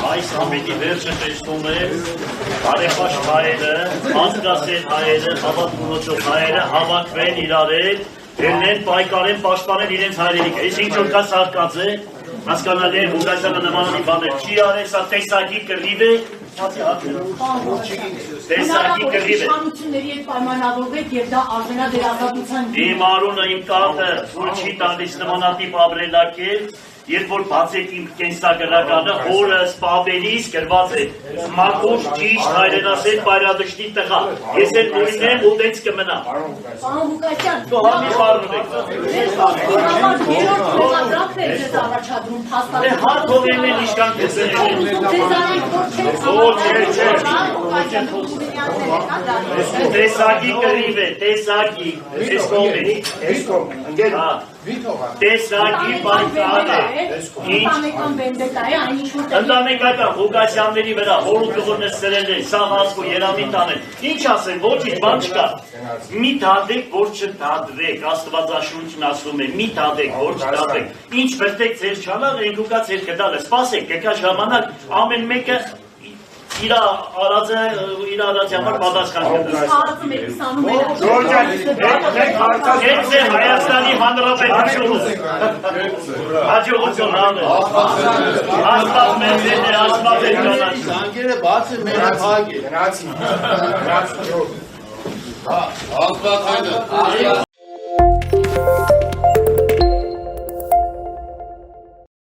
Այս ամենի վերջը տեսնում է բարեխաշ հայերը, ազգասեր հայերը, հավատքունոջով հայերը հավաքվեն իրարել, ելնեն պայքարեն պաշտպանել իրենց հայրենիքը։ Այս ինչ որ կա սարկած է, հասկանալի է Ղուկասյանը նմանանի բաներ չի արել, սա տեսակի կռիվ է, տեսակի կռիվ է։ Իշխանությունների հետ պայմանավորվեք եւ դա արժանա դեր ազատության։ Իմ արունը իմ կարտը որ չի տալիս նմանատիպ ապրելակերպ, երբ որ բացեք իմ կենսագրականը, օրը սպաբելիս գրված է մաքուր ճիշտ հայրենասեր պայրադշտի տղա։ Ես էլ նույնն ու դենց կմնամ։ Պարոն Ղուկասյան, Դու համի խառնում եք։ Դե հատողեն են իշկան տեսակի կռիվ է, տեսակի, ես կողմից։ Տեսակի պայքար է։ Ընտանեկական Ղուկասյանների վրա հորուտողորը սրել են, սաղ ասկու երամիտ անեն։ Ինչ ասեն, ոչինչ բան չկա։ Մի դադեք, որ չդադրեք, Աստվածաշունչն ասում է, մի դադեք, որ չդադրեք։ Ինչ վերտեք ձեր չանաղ, ենք ուկա ձեր կդալը, սպասեք, կեկա ժամանակ, ամեն մեկը իր արած համար պատասխան Ես է Հայաստանի Հանրապետությունը հաջողություն հանել Աստված մեզ է Աստված է կանաչ Զանգերը բաց է մեր փակ է Աստված հայդը